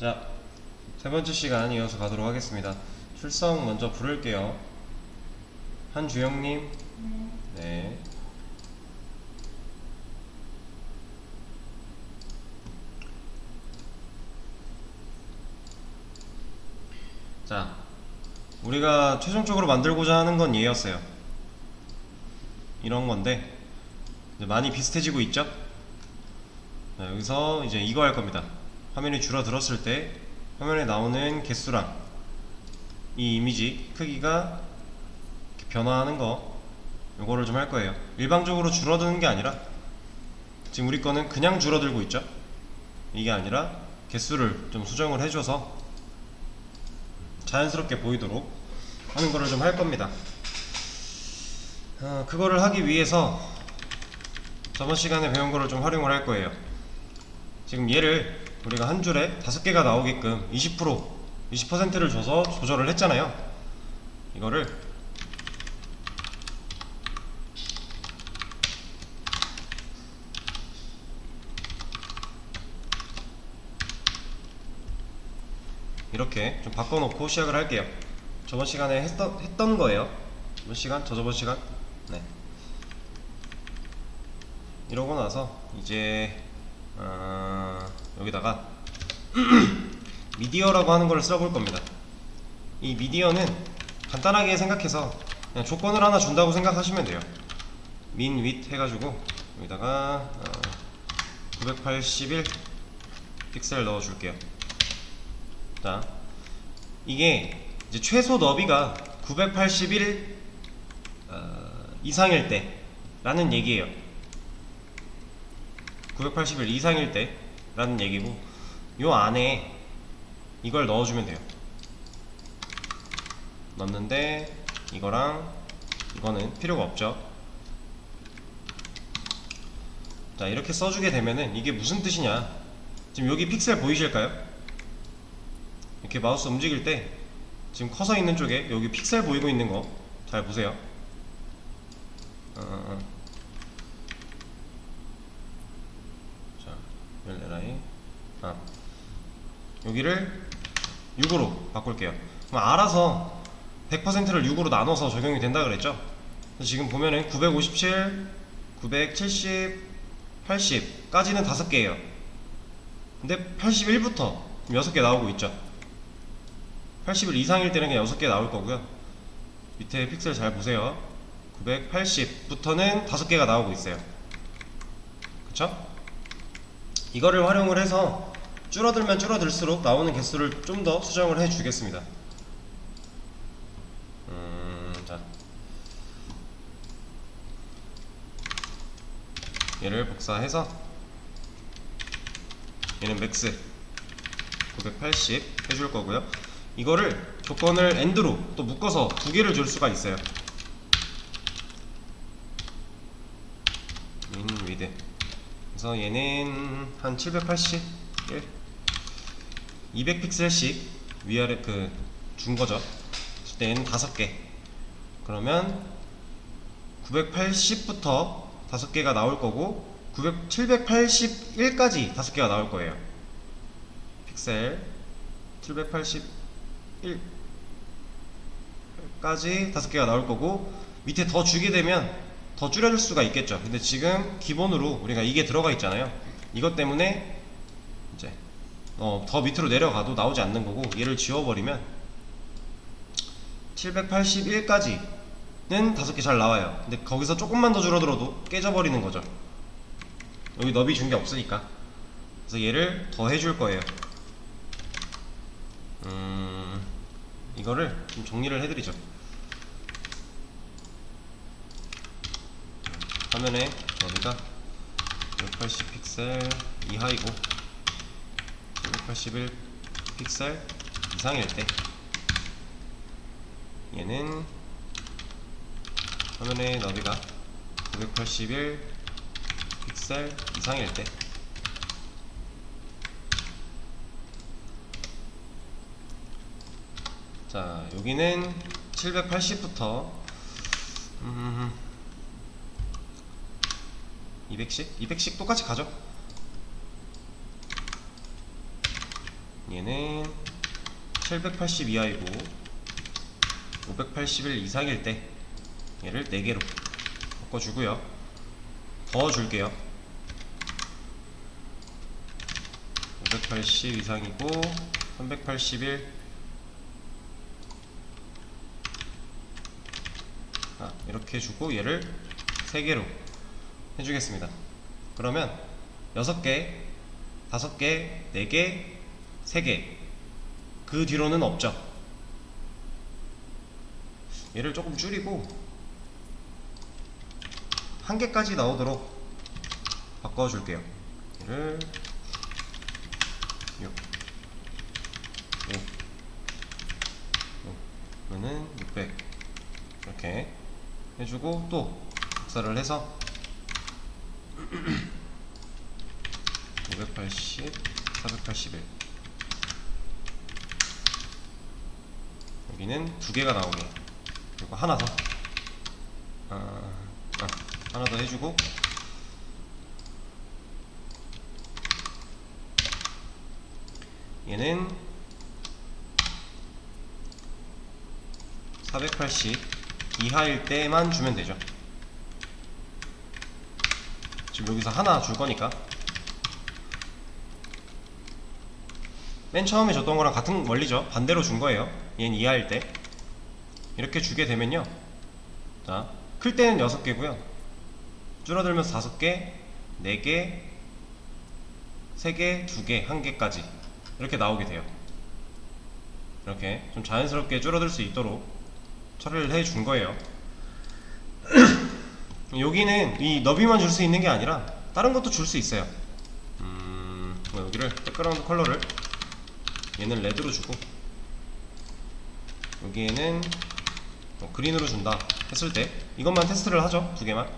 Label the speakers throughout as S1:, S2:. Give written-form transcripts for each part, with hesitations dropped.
S1: 자, 세 번째 시간 이어서 가도록 하겠습니다. 출석 먼저 부를게요. 한주영님. 네. 자, 우리가 최종적으로 만들고자 하는 건 얘였어요. 이런 건데 이제 많이 비슷해지고 있죠? 자, 여기서 이제 이거 할 겁니다. 화면이 줄어들었을 때 화면에 나오는 개수랑 이 이미지 크기가 이렇게 변화하는 거, 요거를 좀 할 거예요. 일방적으로 줄어드는 게 아니라 지금 우리 거는 그냥 줄어들고 있죠? 이게 아니라 개수를 좀 수정을 해줘서 자연스럽게 보이도록 하는 거를 좀 할 겁니다. 그거를 하기 위해서 저번 시간에 배운 거를 좀 활용을 할 거예요. 지금 얘를 우리가 한 줄에 5개가 나오게끔 20%를 줘서 조절을 했잖아요. 이거를 이렇게 좀 바꿔놓고 시작을 할게요. 저번 시간에 했던 거예요. 저번 시간? 저저번 시간? 네. 이러고 나서 이제 여기다가 미디어라고 하는 걸 써볼 겁니다. 이 미디어는 간단하게 생각해서 그냥 조건을 하나 준다고 생각하시면 돼요. min width 해가지고 여기다가 981 픽셀 넣어줄게요. 자, 이게 이제 최소 너비가 981 이상일 때 라는 얘기예요. 981 이상일 때 라는 얘기고, 요 안에 이걸 넣어주면 돼요. 넣는데 이거랑 이거는 필요가 없죠. 자, 이렇게 써주게 되면은 이게 무슨 뜻이냐, 지금 여기 픽셀 보이실까요? 이렇게 마우스 움직일 때 지금 커서 있는 쪽에 여기 픽셀 보이고 있는 거 잘 보세요. 자, 열내라이. 여기를 6으로 바꿀게요. 그럼 알아서 100%를 6으로 나눠서 적용이 된다 그랬죠? 지금 보면은 957, 970, 80까지는 5개예요. 근데 81부터 6개 나오고 있죠. 81 이상일 때는 그냥 6개 나올 거고요. 밑에 픽셀 잘 보세요. 980부터는 5개가 나오고 있어요. 그쵸? 이거를 활용을 해서 줄어들면 줄어들수록 나오는 개수를 좀 더 수정을 해 주겠습니다. 자, 얘를 복사해서 얘는 맥스 980 해줄 거고요. 이거를 조건을 AND로 또 묶어서 2개를 줄 수가 있어요. min width. 그래서 얘는 한 781, 200픽셀씩 위아래 준 거죠. 얘는 5개. 그러면 980부터 5개가 나올 거고 781까지 5개가 나올 거예요. 픽셀 781까지 5개가 나올 거고, 밑에 더 주게 되면 더 줄여줄 수가 있겠죠. 근데 지금 기본으로 우리가 이게 들어가 있잖아요. 이것 때문에 이제 더 밑으로 내려가도 나오지 않는 거고, 얘를 지워버리면 781까지는 5개 잘 나와요. 근데 거기서 조금만 더 줄어들어도 깨져버리는 거죠. 여기 너비 준 게 없으니까. 그래서 얘를 더 해줄 거예요. 이거를 좀 정리를 해드리죠. 화면에 너비가 180 픽셀 이하이고 181 픽셀 이상일 때, 얘는 화면의 너비가 981 픽셀 이상일 때, 자, 여기는 780부터 200씩? 200씩 똑같이 가죠. 얘는 780 이하이고 581 이상일 때 얘를 4개로 바꿔주고요. 더 줄게요. 580 이상이고 381 이렇게 주고 얘를 3개로 해주겠습니다. 그러면 6개, 5개, 4개, 3개 그 뒤로는 없죠. 얘를 조금 줄이고 1개까지 나오도록 바꿔줄게요. 얘를 6 그러면은 600 이렇게 해주고 또 복사를 해서 580, 481 여기는 2개가 나오게, 그리고 하나 더 하나 더 해주고 얘는 480 이하일 때만 주면 되죠. 지금 여기서 하나 줄 거니까 맨 처음에 줬던 거랑 같은 원리죠. 반대로 준 거예요. 얘는 이하일 때 이렇게 주게 되면요, 자, 클 때는 6개고요 줄어들면서 5개, 4개, 3개, 2개, 1개까지 이렇게 나오게 돼요. 이렇게 좀 자연스럽게 줄어들 수 있도록 처리를 해 준 거예요. 여기는 이 너비만 줄 수 있는 게 아니라 다른 것도 줄 수 있어요. 여기를 백그라운드 컬러를 얘는 레드로 주고 여기에는 그린으로 준다 했을 때 이것만 테스트를 하죠. 2개만.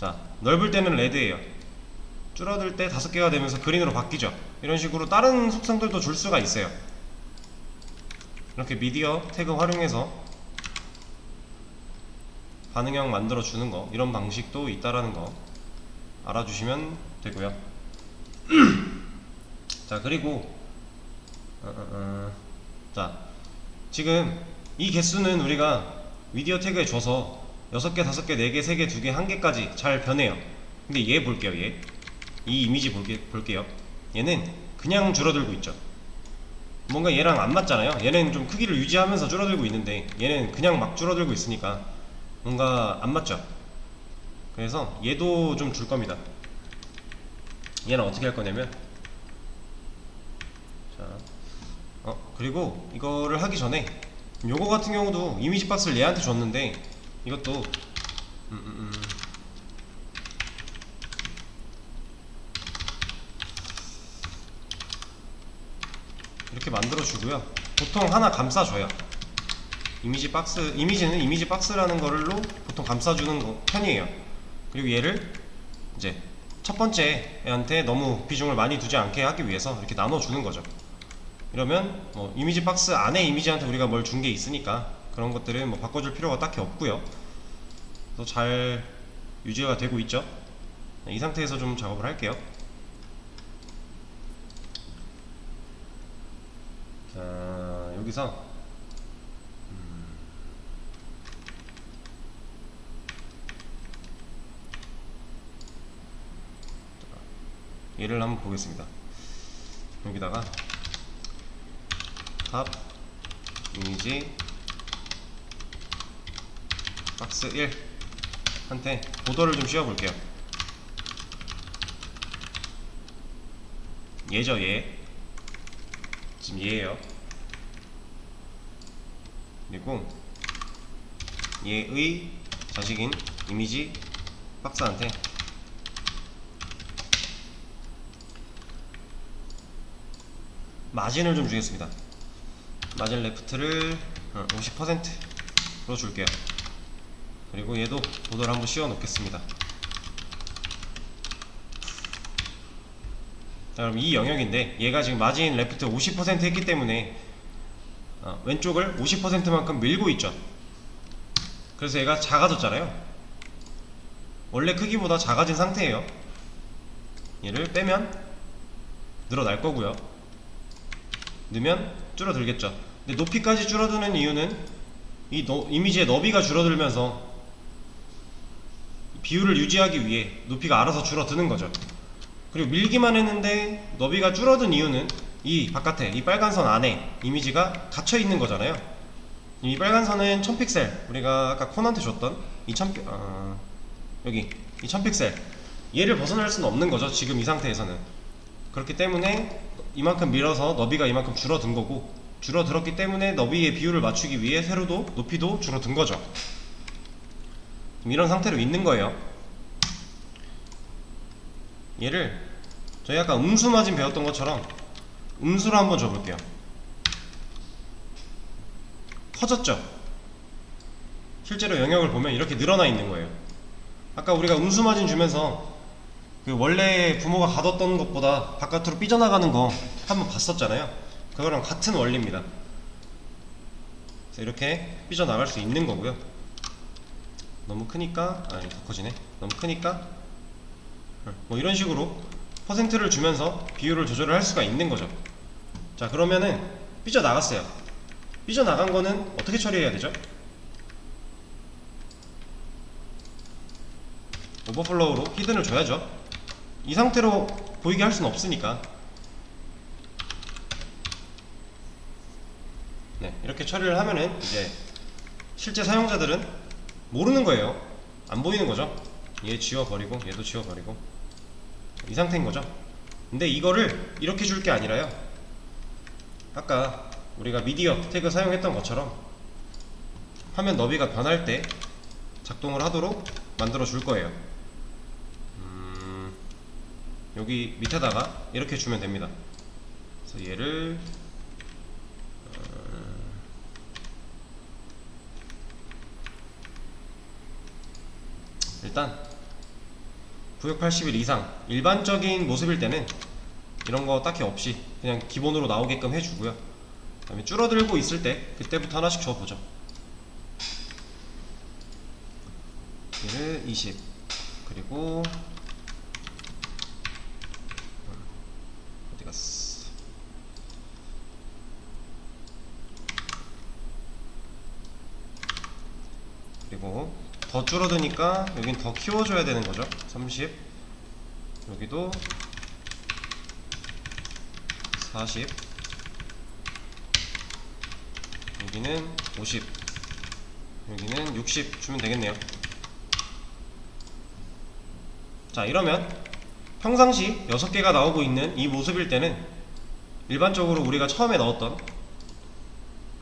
S1: 자, 넓을 때는 레드예요. 줄어들 때 5개가 되면서 그린으로 바뀌죠. 이런 식으로 다른 속성들도 줄 수가 있어요. 이렇게 미디어 태그 활용해서 반응형 만들어 주는 거, 이런 방식도 있다라는 거 알아주시면 되고요. 자, 그리고 자, 지금 이 개수는 우리가 미디어 태그에 줘서 6개, 5개, 4개, 3개, 2개, 1개까지 잘 변해요. 근데 얘 볼게요. 얘 이 이미지 볼게요. 얘는 그냥 줄어들고 있죠. 뭔가 얘랑 안 맞잖아요. 얘는 좀 크기를 유지하면서 줄어들고 있는데 얘는 그냥 막 줄어들고 있으니까 뭔가 안 맞죠. 그래서 얘도 좀 줄 겁니다. 얘는 어떻게 할 거냐면, 자, 그리고 이거를 하기 전에 요거 같은 경우도 이미지 박스를 얘한테 줬는데 이것도 이렇게 만들어 주고요. 보통 하나 감싸줘요. 이미지 박스, 이미지는 이미지 박스라는 걸로 보통 감싸주는 편이에요. 그리고 얘를 이제 첫 번째 애한테 너무 비중을 많이 두지 않게 하기 위해서 이렇게 나눠주는 거죠. 이러면 뭐 이미지 박스 안에 이미지한테 우리가 뭘 준 게 있으니까 그런 것들은 뭐 바꿔줄 필요가 딱히 없고요. 또 잘 유지가 되고 있죠. 이 상태에서 좀 작업을 할게요. 자, 여기서 얘를 한번 보겠습니다. 여기다가 탑 이미지 박스 1 한테 보더를 좀 씌워 볼게요. 얘죠, 얘. 지금 얘예요. 그리고 얘의 자식인 이미지 박스한테 마진을 좀 주겠습니다. 마진 레프트를 50%로 줄게요. 그리고 얘도 보더를 한번 씌워 놓겠습니다. 자, 그럼 이 영역인데 얘가 지금 마진 레프트 50% 했기 때문에 왼쪽을 50%만큼 밀고 있죠. 그래서 얘가 작아졌잖아요. 원래 크기보다 작아진 상태예요. 얘를 빼면 늘어날 거고요. 넣으면 줄어들겠죠. 근데 높이까지 줄어드는 이유는 이 이미지의 너비가 줄어들면서 비율을 유지하기 위해 높이가 알아서 줄어드는 거죠. 그리고 밀기만 했는데 너비가 줄어든 이유는 이 바깥에 이 빨간 선 안에 이미지가 갇혀 있는 거잖아요. 이 빨간 선은 1000픽셀, 우리가 아까 콘한테 줬던 이 여기 이 1000픽셀, 얘를 벗어날 수는 없는 거죠, 지금 이 상태에서는. 그렇기 때문에 이만큼 밀어서 너비가 이만큼 줄어든 거고, 줄어들었기 때문에 너비의 비율을 맞추기 위해 세로도 높이도 줄어든 거죠. 이런 상태로 있는 거예요. 얘를 저희 아까 음수마진 배웠던 것처럼 음수로 한번 줘볼게요. 커졌죠? 실제로 영역을 보면 이렇게 늘어나 있는 거예요. 아까 우리가 음수마진 주면서 그 원래 부모가 가뒀던 것보다 바깥으로 삐져나가는 거 한번 봤었잖아요. 그거랑 같은 원리입니다. 그래서 이렇게 삐져나갈 수 있는 거고요. 너무 크니까, 아니 더 커지네. 너무 크니까 뭐 이런 식으로 퍼센트를 주면서 비율을 조절을 할 수가 있는 거죠. 자, 그러면은 삐져나갔어요. 삐져나간 거는 어떻게 처리해야 되죠? 오버플로우로 히든을 줘야죠. 이 상태로 보이게 할 수는 없으니까. 네, 이렇게 처리를 하면은 이제 실제 사용자들은 모르는 거예요. 안 보이는 거죠. 얘 지워버리고 얘도 지워버리고 이 상태인 거죠. 근데 이거를 이렇게 줄 게 아니라요, 아까 우리가 미디어 태그 사용했던 것처럼 화면 너비가 변할 때 작동을 하도록 만들어 줄 거예요. 여기 밑에다가 이렇게 주면 됩니다. 그래서 얘를 일단 구역 80일 이상 일반적인 모습일 때는 이런 거 딱히 없이 그냥 기본으로 나오게끔 해주고요. 그 다음에 줄어들고 있을 때 그때부터 하나씩 줘보죠. 얘를 20, 그리고 어디 갔어? 그리고 더 줄어드니까 여긴 더 키워줘야 되는 거죠. 30, 여기도 40, 여기는 50, 여기는 60 주면 되겠네요. 자, 이러면 평상시 6개가 나오고 있는 이 모습일 때는 일반적으로 우리가 처음에 넣었던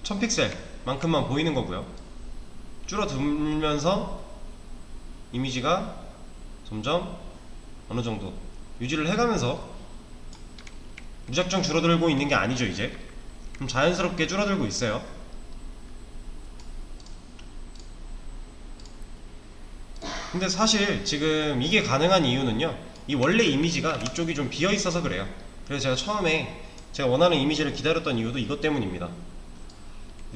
S1: 1000픽셀 만큼만 보이는 거고요. 줄어들면서 이미지가 점점 어느 정도 유지를 해가면서 무작정 줄어들고 있는 게 아니죠. 이제 좀 자연스럽게 줄어들고 있어요. 근데 사실 지금 이게 가능한 이유는요, 이 원래 이미지가 이쪽이 좀 비어 있어서 그래요. 그래서 제가 처음에 제가 원하는 이미지를 기다렸던 이유도 이것 때문입니다.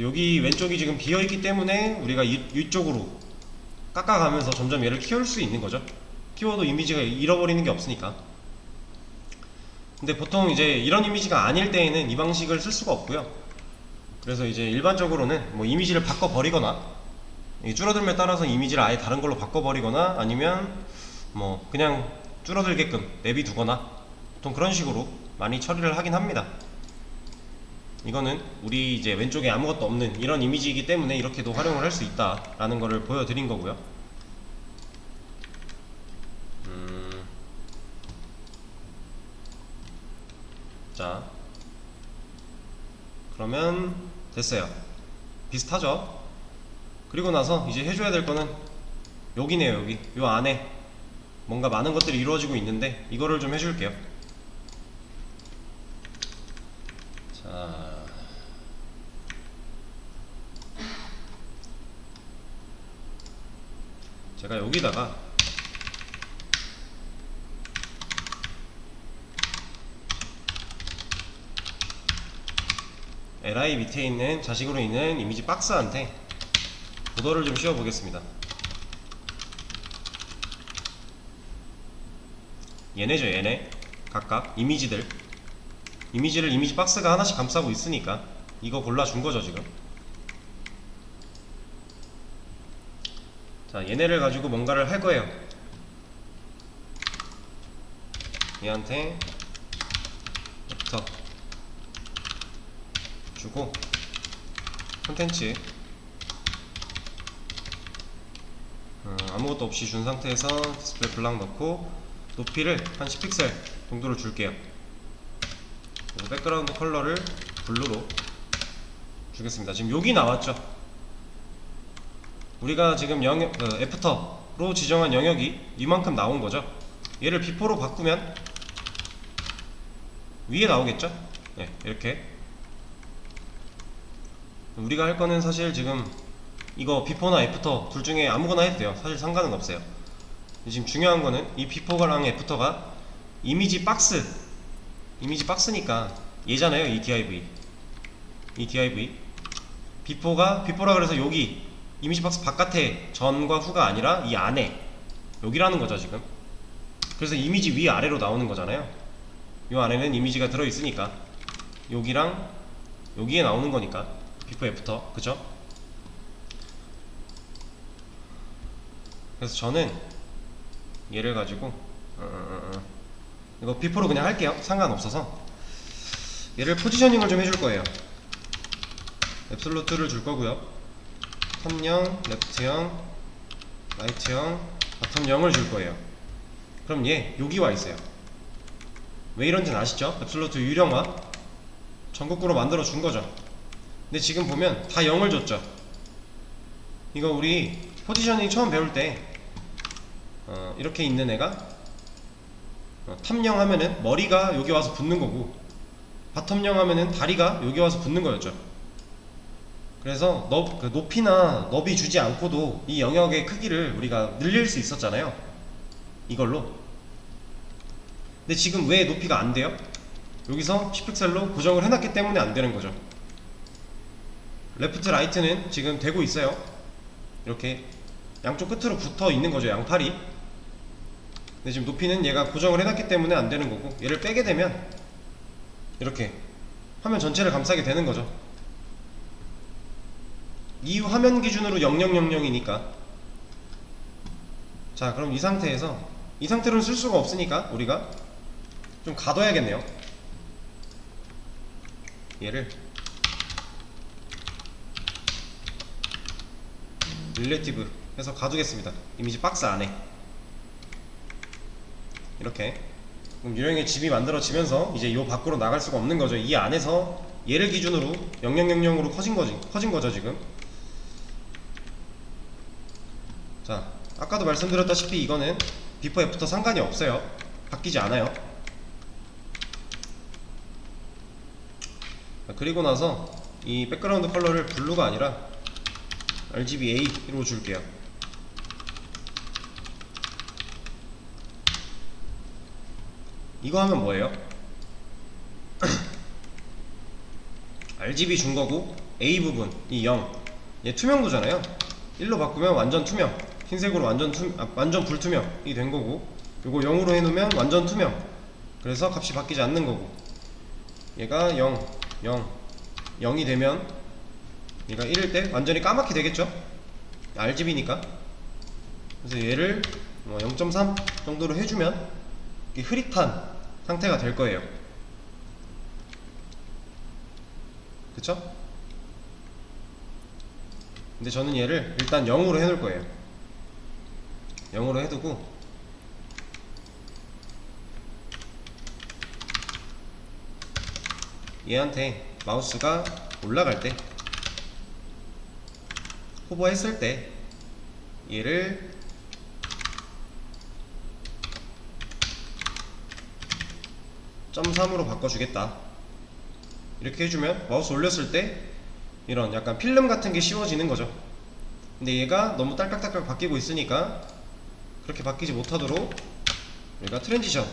S1: 여기 왼쪽이 지금 비어 있기 때문에 우리가 이쪽으로 깎아가면서 점점 얘를 키울 수 있는 거죠. 키워도 이미지가 잃어버리는 게 없으니까. 근데 보통 이제 이런 이미지가 아닐 때에는 이 방식을 쓸 수가 없고요. 그래서 이제 일반적으로는 뭐 이미지를 바꿔버리거나, 줄어들에 따라서 이미지를 아예 다른 걸로 바꿔버리거나, 아니면 뭐 그냥 줄어들게끔 내비두거나, 보통 그런 식으로 많이 처리를 하긴 합니다. 이거는 우리 이제 왼쪽에 아무것도 없는 이런 이미지이기 때문에 이렇게도 활용을 할 수 있다라는 거를 보여드린 거고요. 자, 그러면 됐어요. 비슷하죠? 그리고 나서 이제 해줘야 될 거는 여기네요. 여기 요 안에 뭔가 많은 것들이 이루어지고 있는데 이거를 좀 해줄게요. 자, 제가 여기다가 li 밑에 있는 자식으로 있는 이미지 박스한테 보더를 좀 씌워 보겠습니다. 얘네죠, 얘네. 각각 이미지들 이미지를 이미지 박스가 하나씩 감싸고 있으니까 이거 골라준 거죠 지금. 자, 얘네를 가지고 뭔가를 할 거예요. 얘한테 벡터 주고 콘텐츠 아무것도 없이 준 상태에서 디스플레이 블락 넣고 높이를 한 10픽셀 정도로 줄게요. 그리고 백그라운드 컬러를 블루로 주겠습니다. 지금 여기 나왔죠. 우리가 지금 애프터로 지정한 영역이 이만큼 나온 거죠. 얘를 비포로 바꾸면 위에 나오겠죠. 네, 이렇게. 우리가 할 거는 사실 지금 이거 비포나 애프터 둘 중에 아무거나 해도 돼요. 사실 상관은 없어요. 지금 중요한 거는 이 비포랑 애프터가 이미지 박스니까 얘잖아요. 이 div 비포라 그래서 여기 이미지 박스 바깥에 전과 후가 아니라 이 안에 여기라는 거죠 지금. 그래서 이미지 위 아래로 나오는 거잖아요. 요 안에는 이미지가 들어있으니까 여기랑 여기에 나오는 거니까 비포 애프터, 그쵸? 그래서 저는 얘를 가지고 이거 비포로 그냥 할게요. 상관없어서. 얘를 포지셔닝을 좀 해줄 거예요. 앱솔루트를 줄 거고요. 탑 0, 레프트 0, 라이트 0, 바텀 0을 줄 거예요. 그럼 얘 여기 와 있어요. 왜 이런지는 아시죠? 앱솔루트 유령화 전국구로 만들어 준 거죠. 근데 지금 보면 다 0을 줬죠. 이거 우리 포지셔닝 처음 배울 때 이렇게 있는 애가 탑 0 하면은 머리가 여기 와서 붙는 거고 바텀 0 하면은 다리가 여기 와서 붙는 거였죠. 그래서 그 높이나 너비 주지 않고도 이 영역의 크기를 우리가 늘릴 수 있었잖아요. 이걸로. 근데 지금 왜 높이가 안 돼요? 여기서 10픽셀로 고정을 해놨기 때문에 안 되는 거죠. 레프트 라이트는 지금 되고 있어요. 이렇게 양쪽 끝으로 붙어 있는 거죠, 양팔이. 근데 지금 높이는 얘가 고정을 해놨기 때문에 안 되는 거고, 얘를 빼게 되면 이렇게 화면 전체를 감싸게 되는 거죠. 이 화면 기준으로 0000이니까. 자, 그럼 이 상태로는 쓸 수가 없으니까 우리가 좀 가둬야겠네요. 얘를 릴레티브 해서 가두겠습니다. 이미지 박스 안에 이렇게. 그럼 유령의 집이 만들어지면서 이제 요 밖으로 나갈 수가 없는 거죠. 이 안에서 얘를 기준으로 0000으로 커진 거죠 지금. 자, 아까도 말씀드렸다시피 이거는 비포 애프터 상관이 없어요. 바뀌지 않아요. 그리고 나서 이 백그라운드 컬러를 블루가 아니라 RGBA로 줄게요. 이거 하면 뭐예요? RGB 준 거고 A 부분 이 0, 얘 투명도잖아요. 1로 바꾸면 완전 투명, 흰색으로 완전 불투명이 된 거고, 요거 0으로 해놓으면 완전 투명. 그래서 값이 바뀌지 않는 거고, 얘가 0, 0이 되면 얘가 1일 때 완전히 까맣게 되겠죠? RGB니까. 그래서 얘를 0.3 정도로 해주면 흐릿한 상태가 될 거예요. 그쵸? 근데 저는 얘를 일단 0으로 해놓을 거예요. 0으로 해두고 얘한테 마우스가 올라갈 때, 호버했을 때 얘를 .3으로 바꿔주겠다. 이렇게 해주면 마우스 올렸을 때 이런 약간 필름 같은 게 씌워지는 거죠. 근데 얘가 너무 딸깍딸깍 바뀌고 있으니까 그렇게 바뀌지 못하도록 우리가 트랜지션을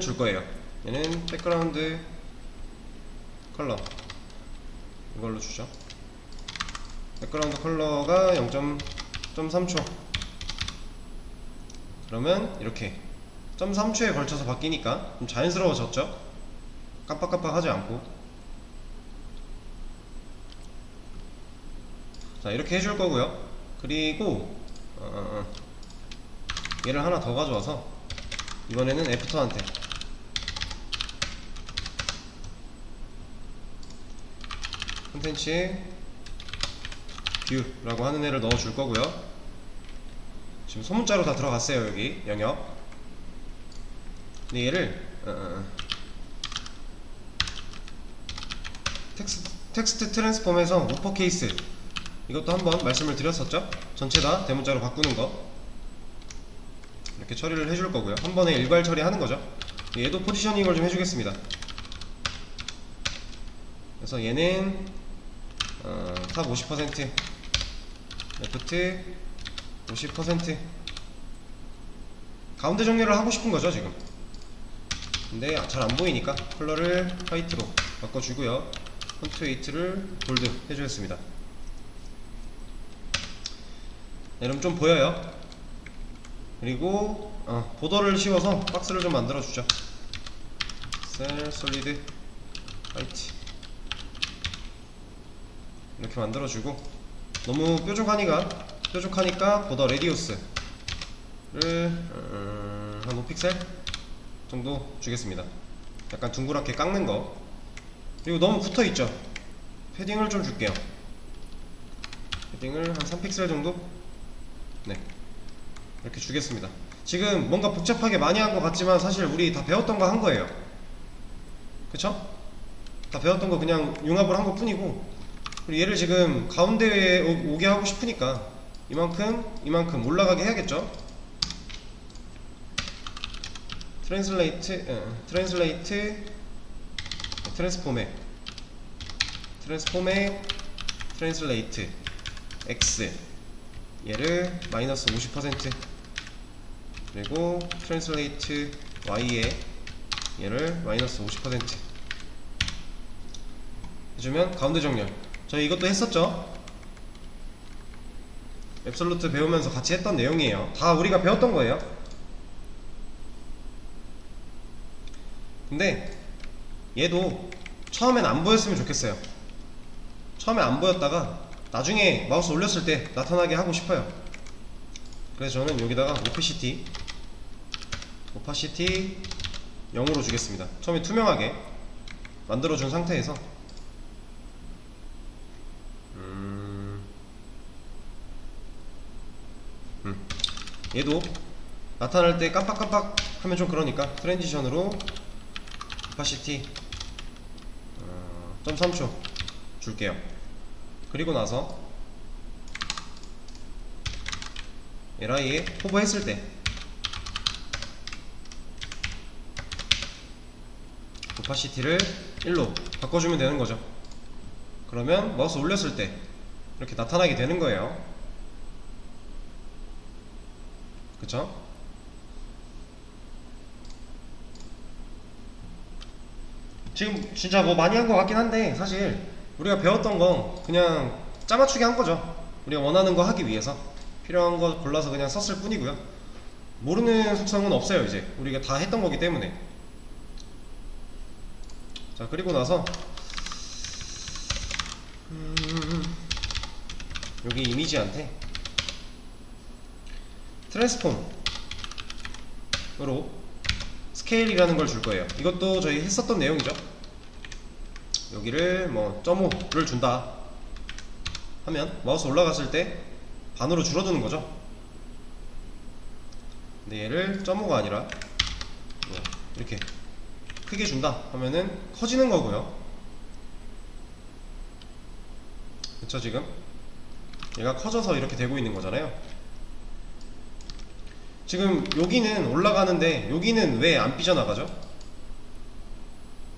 S1: 줄 거예요. 얘는 백그라운드 컬러 이걸로 주죠. 백그라운드 컬러가 0.3초. 그러면 이렇게 0.3초에 걸쳐서 바뀌니까 좀 자연스러워졌죠. 깜빡깜빡하지 않고. 자, 이렇게 해줄 거고요. 그리고 얘를 하나 더 가져와서 이번에는 애프터한테 콘텐츠에 뷰라고 하는 애를 넣어줄 거고요. 지금 소문자로 다 들어갔어요. 여기 영역. 근데 얘를 텍스트 트랜스폼에서 우퍼케이스, 이것도 한번 말씀을 드렸었죠. 전체 다 대문자로 바꾸는 거 이렇게 처리를 해줄 거고요. 한 번에 일괄 처리하는 거죠. 얘도 포지셔닝을 좀 해주겠습니다. 그래서 얘는 탑 50%, 레프트 50%, 가운데 정렬을 하고 싶은 거죠 지금. 근데 잘 안 보이니까 컬러를 화이트로 바꿔주고요. 폰트 웨이트를 볼드 해주겠습니다. 네, 그럼 좀 보여요. 그리고 보더를 씌워서 박스를 좀 만들어주죠. 셀 솔리드 화이트 이렇게 만들어주고, 너무 뾰족하니까 보더 레디우스를 한 5픽셀 정도 주겠습니다. 약간 둥그랗게 깎는 거. 그리고 너무 붙어있죠. 패딩을 좀 줄게요. 패딩을 한 3픽셀 정도? 네, 이렇게 주겠습니다. 지금 뭔가 복잡하게 많이 한 것 같지만 사실 우리 다 배웠던 거 한 거예요. 그쵸? 다 배웠던 거 그냥 융합을 한 것 뿐이고, 그리고 얘를 지금 가운데에 오게 하고 싶으니까 이만큼 올라가게 해야겠죠? 트랜스폼에 트랜슬레이트 X, 얘를 마이너스 50%, 그리고 트랜슬레이트 Y에 얘를 마이너스 50% 해주면 가운데 정렬. 저희 이것도 했었죠. 앱솔루트 배우면서 같이 했던 내용이에요. 다 우리가 배웠던 거예요. 근데 얘도 처음엔 안 보였으면 좋겠어요. 처음에 안 보였다가 나중에 마우스 올렸을 때 나타나게 하고 싶어요. 그래서 저는 여기다가 오파시티 0으로 주겠습니다. 처음에 투명하게 만들어준 상태에서 얘도 나타날 때 깜빡깜빡 하면 좀 그러니까 트랜지션으로 오파시티 0.3초 줄게요. 그리고 나서 LI에 호버했을 때 오파시티를 1로 바꿔주면 되는 거죠. 그러면 마우스 올렸을 때 이렇게 나타나게 되는 거예요. 그쵸? 지금 진짜 뭐 많이 한 것 같긴 한데 사실 우리가 배웠던 거 그냥 짜맞추기 한 거죠. 우리가 원하는 거 하기 위해서 필요한 거 골라서 그냥 썼을 뿐이고요. 모르는 속성은 없어요. 이제 우리가 다 했던 거기 때문에. 자, 그리고 나서 여기 이미지한테 트랜스폼으로 스케일이라는 걸 줄 거예요. 이것도 저희 했었던 내용이죠. 여기를 뭐 0.5를 준다 하면 마우스 올라갔을 때 반으로 줄어드는 거죠. 근데 얘를 0.5가 아니라 이렇게 크게 준다 하면은 커지는 거고요. 그쵸? 지금 얘가 커져서 이렇게 되고 있는 거잖아요. 지금 여기는 올라가는데 여기는 왜 안 삐져나가죠?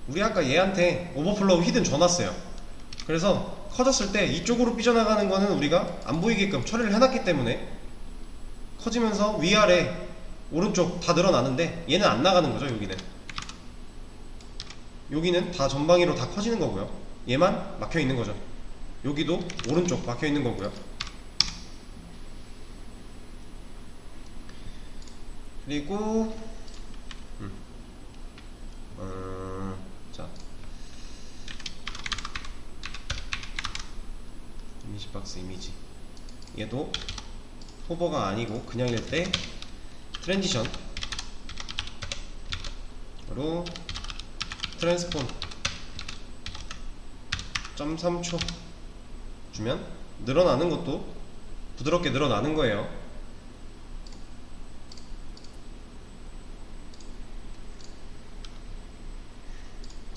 S1: 우리 아까 얘한테 오버플로우 히든 줘놨어요. 그래서 커졌을 때 이쪽으로 삐져나가는 거는 우리가 안 보이게끔 처리를 해놨기 때문에 커지면서 위아래 오른쪽 다 늘어나는데 얘는 안 나가는 거죠. 여기는 다 전방위로 다 커지는 거고요. 얘만 막혀 있는 거죠. 여기도 오른쪽 막혀 있는 거고요. 그리고 자, 박스 이미지, 얘도 호버가 아니고 그냥일 때 트랜지션으로 트랜스폼 0.3초 주면 늘어나는 것도 부드럽게 늘어나는 거예요.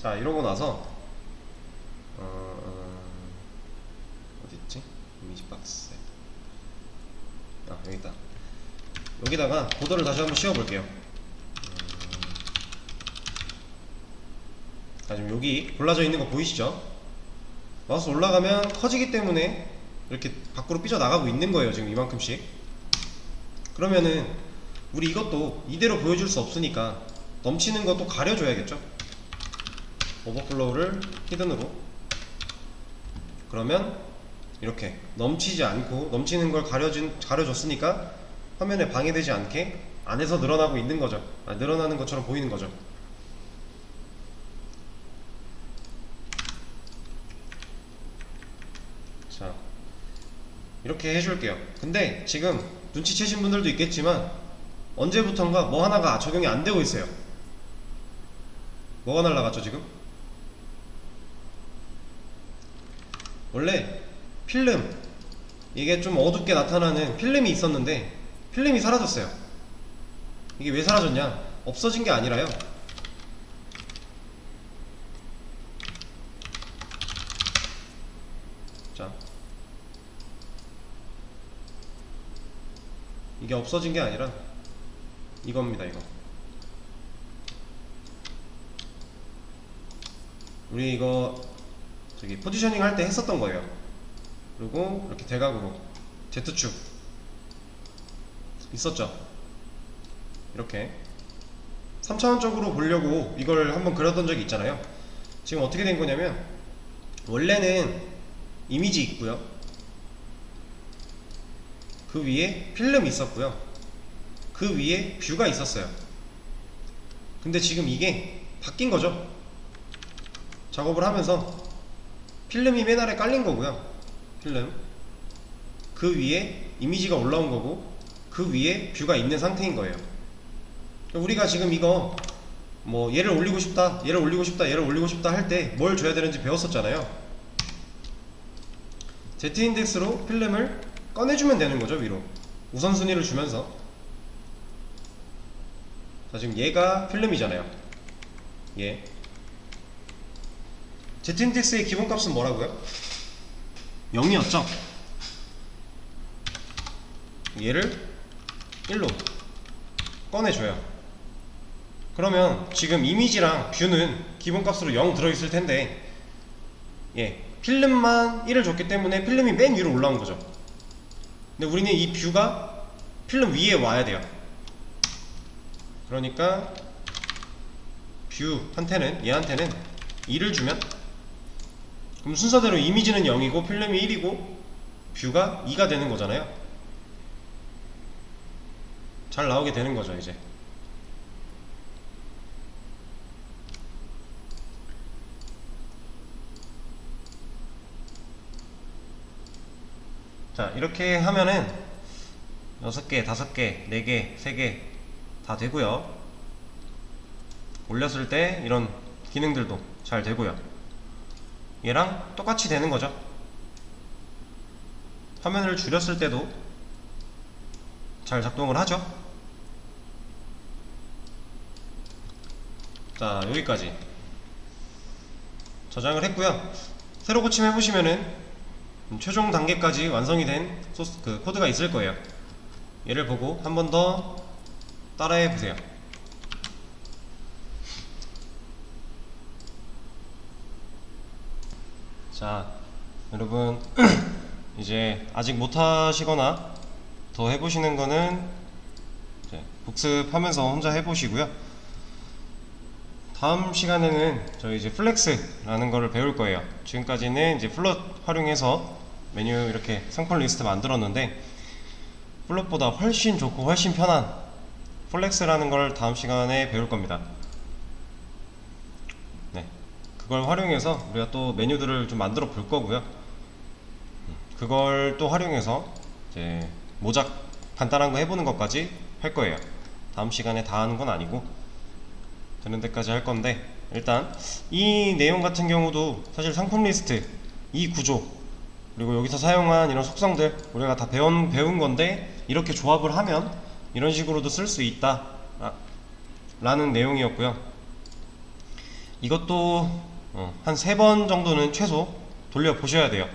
S1: 자, 이러고 나서 어딨지? 이미지 박스. 아, 여기 있다. 여기다가 보더를 다시 한번 씌워 볼게요. 자, 지금 여기 골라져 있는 거 보이시죠? 마우스 올라가면 커지기 때문에 이렇게 밖으로 삐져나가고 있는 거예요. 지금 이만큼씩. 그러면은 우리 이것도 이대로 보여줄 수 없으니까 넘치는 것도 가려줘야겠죠. 오버플로우를 히든으로, 그러면 이렇게 넘치지 않고, 넘치는 걸 가려줬으니까 화면에 방해되지 않게 안에서 늘어나고 있는 거죠. 늘어나는 것처럼 보이는 거죠. 자, 이렇게 해줄게요. 근데 지금 눈치채신 분들도 있겠지만 언제부턴가 뭐 하나가 적용이 안 되고 있어요. 뭐가 날라갔죠 지금? 원래 필름, 이게 좀 어둡게 나타나는 필름이 있었는데 필름이 사라졌어요. 이게 왜 사라졌냐? 없어진 게 아니라요, 자, 이게 없어진 게 아니라 이겁니다. 이거 우리 이거 저기 포지셔닝 할 때 했었던 거예요. 그리고 이렇게 대각으로 Z축 있었죠. 이렇게 3차원적으로 보려고 이걸 한번 그렸던 적이 있잖아요. 지금 어떻게 된 거냐면, 원래는 이미지 있고요, 그 위에 필름이 있었고요, 그 위에 뷰가 있었어요. 근데 지금 이게 바뀐 거죠. 작업을 하면서 필름이 맨 아래 깔린 거고요, 필름 그 위에 이미지가 올라온 거고, 그 위에 뷰가 있는 상태인 거예요. 우리가 지금 이거 뭐 얘를 올리고 싶다, 얘를 올리고 싶다, 얘를 올리고 싶다 할 때 뭘 줘야 되는지 배웠었잖아요. Z인덱스로 필름을 꺼내주면 되는 거죠. 위로 우선순위를 주면서. 자, 지금 얘가 필름이잖아요. 얘 Z인덱스의 기본값은 뭐라고요? 0이었죠? 얘를 1로 꺼내줘요. 그러면 지금 이미지랑 뷰는 기본값으로 0 들어있을 텐데, 예, 필름만 1을 줬기 때문에 필름이 맨 위로 올라온 거죠. 근데 우리는 이 뷰가 필름 위에 와야 돼요. 그러니까 뷰한테는, 얘한테는 2를 주면, 그럼 순서대로 이미지는 0이고 필름이 1이고 뷰가 2가 되는 거잖아요. 잘 나오게 되는 거죠. 이제 자, 이렇게 하면은 6개, 5개, 4개, 3개 다 되고요. 올렸을 때 이런 기능들도 잘 되고요. 얘랑 똑같이 되는 거죠. 화면을 줄였을 때도 잘 작동을 하죠. 자, 여기까지 저장을 했고요. 새로 고침 해보시면은 최종 단계까지 완성이 된 코드가 있을 거예요. 얘를 보고 한 번 더 따라해 보세요. 자, 여러분 이제 아직 못하시거나 더 해보시는 거는 이제 복습하면서 혼자 해보시고요. 다음 시간에는 저희 이제 플렉스라는 거를 배울 거예요. 지금까지는 이제 플롯 활용해서 메뉴 이렇게 상품 리스트 만들었는데, 플롯보다 훨씬 좋고 훨씬 편한 플렉스라는 걸 다음 시간에 배울 겁니다. 네, 그걸 활용해서 우리가 또 메뉴들을 좀 만들어 볼 거고요. 그걸 또 활용해서 이제 모작 간단한 거 해보는 것까지 할 거예요. 다음 시간에 다 하는 건 아니고 되는 데까지 할 건데, 일단 이 내용 같은 경우도 사실 상품 리스트, 이 구조, 그리고 여기서 사용한 이런 속성들 우리가 다 배운 건데, 이렇게 조합을 하면 이런 식으로도 쓸 수 있다 라는 내용이었고요. 이것도 한 3번 정도는 최소 돌려보셔야 돼요.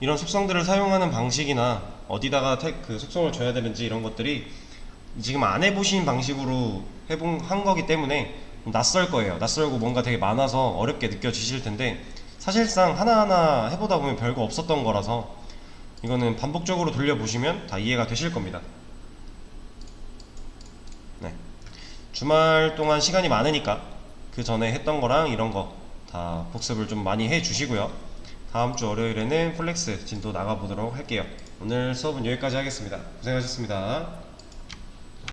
S1: 이런 속성들을 사용하는 방식이나 어디다가 그 속성을 줘야 되는지 이런 것들이 지금 안 해보신 방식으로 한 거기 때문에 낯설 거예요. 낯설고 뭔가 되게 많아서 어렵게 느껴지실 텐데, 사실상 하나하나 해보다 보면 별거 없었던 거라서 이거는 반복적으로 돌려보시면 다 이해가 되실 겁니다. 네. 주말 동안 시간이 많으니까 그 전에 했던 거랑 이런 거 다 복습을 좀 많이 해 주시고요. 다음 주 월요일에는 플렉스 진도 나가보도록 할게요. 오늘 수업은 여기까지 하겠습니다. 고생하셨습니다.